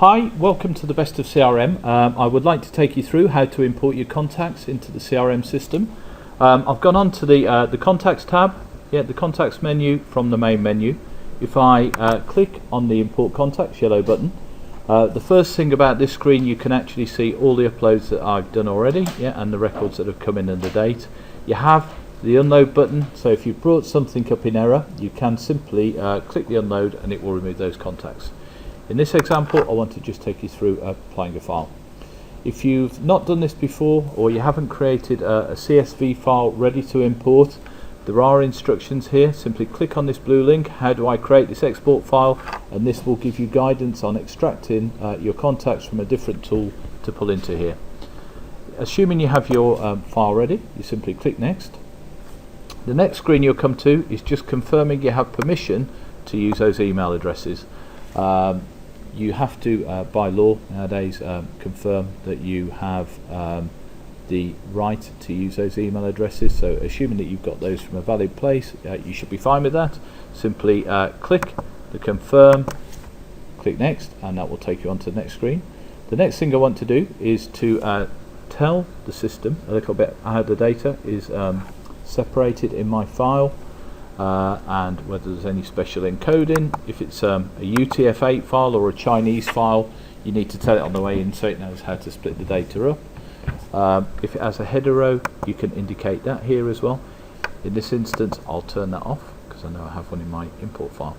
Hi, welcome to the Best of CRM. I would like to take you through how to import your contacts into the CRM system. I've gone on to the Contacts tab, the Contacts menu from the main menu. If I click on the Import Contacts yellow button, the first thing about this screen, you can actually see all the uploads that I've done already, and the records that have come in and the date. You have the Unload button, so if you've brought something up in error, you can simply click the Unload and it will remove those contacts. In this example, I want to just take you through applying a file. If you've not done this before, or you haven't created a CSV file ready to import, there are instructions here. Simply click on this blue link, how do I create this export file, and this will give you guidance on extracting your contacts from a different tool to pull into here. Assuming you have your file ready, you simply click next. The next screen you'll come to is just confirming you have permission to use those email addresses. You have to, by law nowadays, confirm that you have the right to use those email addresses. So assuming that you've got those from a valid place, you should be fine with that. Simply click the confirm, click next, and that will take you on to the next screen. The next thing I want to do is to tell the system a little bit how the data is separated in my file. And whether there's any special encoding. If it's a UTF-8 file or a Chinese file, you need to tell it on the way in so it knows how to split the data up. If it has a header row, you can indicate that here as well. In this instance, I'll turn that off because I know I have one in my import file.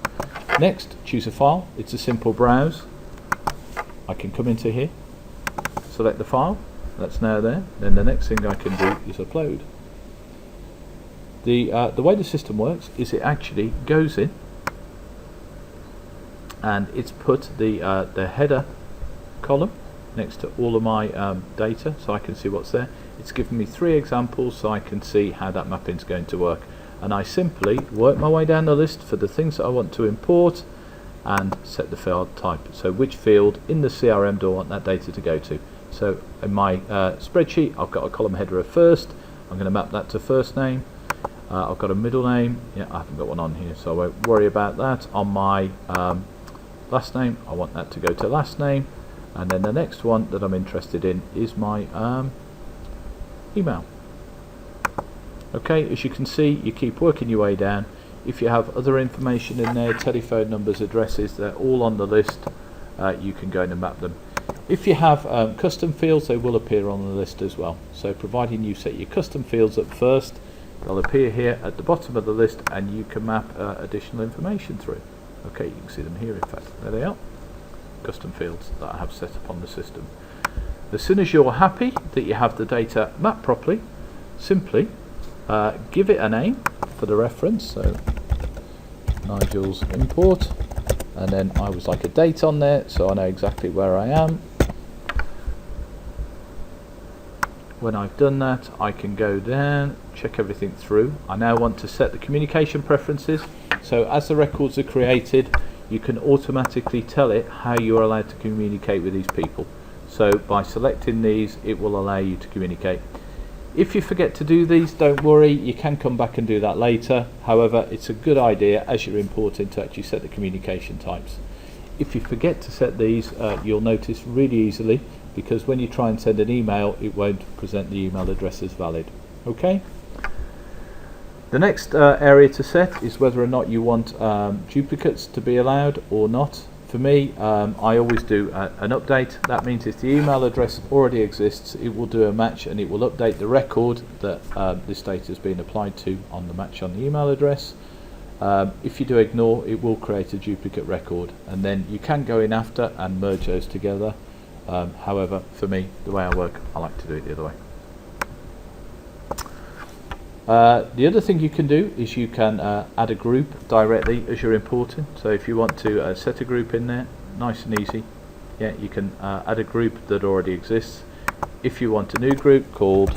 Next, choose a file. It's a simple browse. I can come into here, select the file, that's now there. Then the next thing I can do is upload. The way the system works is it actually goes in and it's put the header column next to all of my data so I can see what's there. It's given me 3 examples so I can see how that mapping is going to work, and I simply work my way down the list for the things that I want to import and set the field type, so which field in the CRM do I want that data to go to. So in my spreadsheet, I've got a column header of first. I'm going to map that to first name. I've got a middle name. I haven't got one on here, so I won't worry about that. On my last name, I want that to go to last name, and then the next one that I'm interested in is my email. Okay, as you can see, you keep working your way down. If you have other information in there, telephone numbers, addresses, they're all on the list. You can go in and map them. If you have custom fields, they will appear on the list as well. So providing you set your custom fields up first, they'll appear here at the bottom of the list and you can map additional information through. Okay, you can see them here, in fact. There they are, custom fields that I have set up on the system. As soon as you're happy that you have the data mapped properly, simply give it a name for the reference. So Nigel's import, and then I would like a date on there so I know exactly where I am. When I've done that, I can go down, check everything through. I now want to set the communication preferences. So as the records are created, you can automatically tell it how you're allowed to communicate with these people. So by selecting these, it will allow you to communicate. If you forget to do these, don't worry, you can come back and do that later. However, it's a good idea as you're importing to actually set the communication types. If you forget to set these, you'll notice really easily, because when you try and send an email, it won't present the email address as valid. Okay? The next area to set is whether or not you want duplicates to be allowed or not. For me, I always do an update. That means if the email address already exists, it will do a match and it will update the record that this data has been applied to on the match on the email address. If you do ignore, it will create a duplicate record, and then you can go in after and merge those together. However, for me, the way I work, I like to do it the other way. The other thing you can do is you can add a group directly as you're importing. So if you want to set a group in there, nice and easy. You can add a group that already exists. If you want a new group called,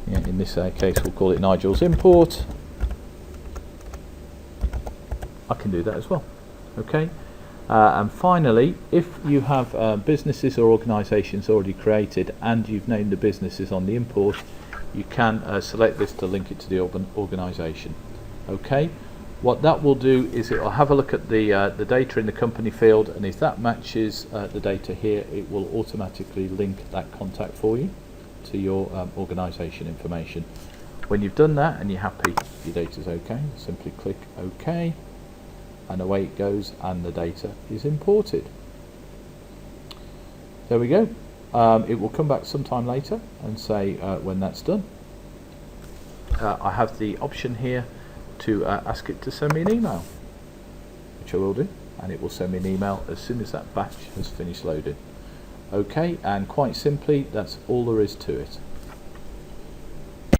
in this case we'll call it Nigel's Import, I can do that as well. Okay. And finally, if you have businesses or organisations already created and you've named the businesses on the import, you can select this to link it to the organisation. Okay, What that will do is it will have a look at the data in the company field, and if that matches the data here, it will automatically link that contact for you to your organisation information. When you've done that and you're happy your data's okay, simply click OK, and away it goes, and the data is imported. There we go. It will come back sometime later and say when that's done. I have the option here to ask it to send me an email, which I will do, and it will send me an email as soon as that batch has finished loading. Okay, and quite simply, that's all there is to it.